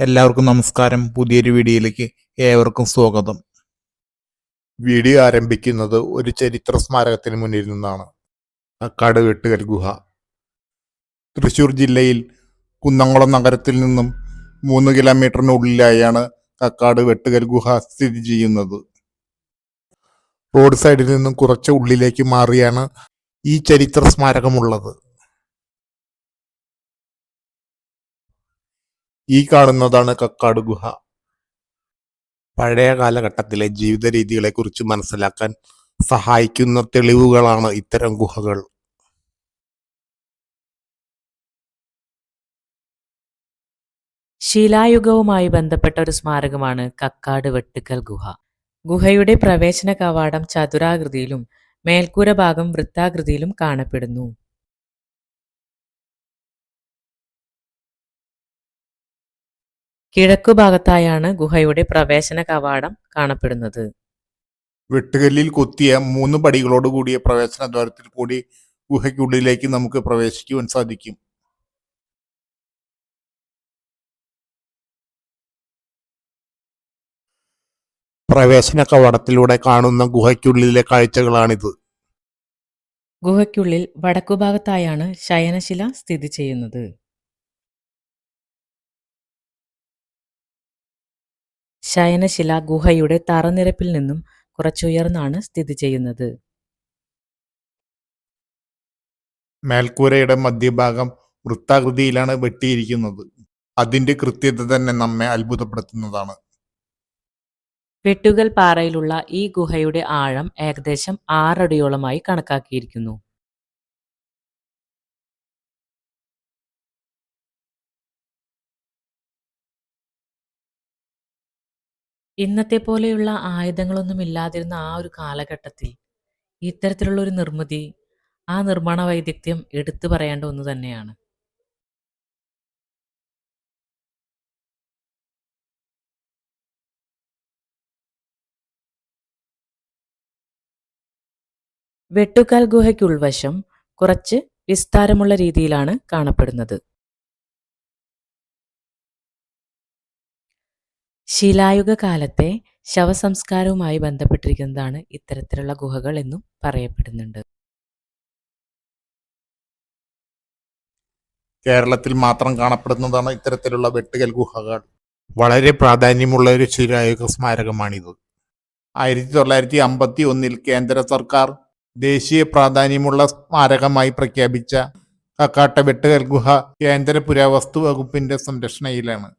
എല്ലാവർക്കും നമസ്കാരം. പുതിയൊരു വീഡിയോയിലേക്ക് ഏവർക്കും സ്വാഗതം. വീഡിയോ ആരംഭിക്കുന്നത് ഒരു ചരിത്ര സ്മാരകത്തിന് മുന്നിൽ നിന്നാണ്. കക്കാട് വെട്ടുകൽ ഗുഹ. തൃശൂർ ജില്ലയിൽ കുന്നംകുളം നഗരത്തിൽ നിന്നും 3 കിലോമീറ്ററിനുള്ളിലായാണ് കക്കാട് വെട്ടുകൽ ഗുഹ സ്ഥിതി ചെയ്യുന്നത്. റോഡ് സൈഡിൽ നിന്നും കുറച്ച് ഉള്ളിലേക്ക് മാറിയാണ് ഈ ചരിത്ര സ്മാരകമുള്ളത്. ഈ കാണുന്നതാണ് കക്കാട് ഗുഹ. പഴയ കാലഘട്ടത്തിലെ ജീവിത രീതികളെക്കുറിച്ച് മനസ്സിലാക്കാൻ സഹായിക്കുന്ന തെളിവുകളാണ് ഇത്തരം ഗുഹകൾ. ശിലായുഗവുമായി ബന്ധപ്പെട്ട ഒരു സ്മാരകമാണ് കക്കാട് വെട്ടുക്കൽ ഗുഹ. ഗുഹയുടെ പ്രവേശന കവാടം ചതുരാകൃതിയിലും മേൽക്കൂര ഭാഗം വൃത്താകൃതിയിലും കാണപ്പെടുന്നു. കിഴക്കുഭാഗത്തായാണ് ഗുഹയുടെ പ്രവേശന കവാടം കാണപ്പെടുന്നത്. വെട്ടുകല്ലിൽ കൊത്തിയ 3 പടികളോട് കൂടിയ പ്രവേശന ദ്വാരത്തിൽ കൂടി ഗുഹയ്ക്കുള്ളിലേക്ക് നമുക്ക് പ്രവേശിക്കുവാൻ സാധിക്കും. പ്രവേശന കവാടത്തിലൂടെ കാണുന്ന ഗുഹയ്ക്കുള്ളിലെ കാഴ്ചകളാണിത്. ഗുഹയ്ക്കുള്ളിൽ വടക്കുഭാഗത്തായാണ് ശയനശില സ്ഥിതി ചെയ്യുന്നത്. ശയനശില ഗുഹയുടെ തറനിരപ്പിൽ നിന്നും കുറച്ചുയർന്നാണ് സ്ഥിതി ചെയ്യുന്നത്. മേൽക്കൂരയുടെ മധ്യഭാഗം വൃത്താകൃതിയിലാണ് വെട്ടിയിരിക്കുന്നത്. അതിന്റെ കൃത്യത തന്നെ നമ്മെ അത്ഭുതപ്പെടുത്തുന്നതാണ്. വെട്ടുകൽ പാറയിലുള്ള ഈ ഗുഹയുടെ ആഴം ഏകദേശം 6 അടിയോളമായി കണക്കാക്കിയിരിക്കുന്നു. ഇന്നത്തെ പോലെയുള്ള ആയുധങ്ങളൊന്നും ഇല്ലാതിരുന്ന ആ ഒരു കാലഘട്ടത്തിൽ ഇത്തരത്തിലുള്ള ഒരു നിർമ്മിതി, ആ നിർമ്മാണ വൈദഗ്ധ്യം എടുത്തു പറയേണ്ട ഒന്ന് തന്നെയാണ്. വെട്ടുകാൽ ഗുഹയ്ക്കുൾവശം കുറച്ച് വിസ്താരമുള്ള രീതിയിലാണ് കാണപ്പെടുന്നത്. ശിലായുഗ കാലത്തെ ശവസംസ്കാരവുമായി ബന്ധപ്പെട്ടിരിക്കുന്നതാണ് ഇത്തരത്തിലുള്ള ഗുഹകൾ എന്നും പറയപ്പെടുന്നുണ്ട്. കേരളത്തിൽ മാത്രം കാണപ്പെടുന്നതാണ് ഇത്തരത്തിലുള്ള വെട്ടുകൽ ഗുഹകൾ. വളരെ പ്രാധാന്യമുള്ള ഒരു ശിലായുഗ സ്മാരകമാണിത്. 1951 കേന്ദ്ര സർക്കാർ ദേശീയ പ്രാധാന്യമുള്ള സ്മാരകമായി പ്രഖ്യാപിച്ച കക്കാട്ടെ വെട്ടുകൽ ഗുഹ കേന്ദ്ര പുരാവസ്തു വകുപ്പിന്റെ സംരക്ഷണയിലാണ്.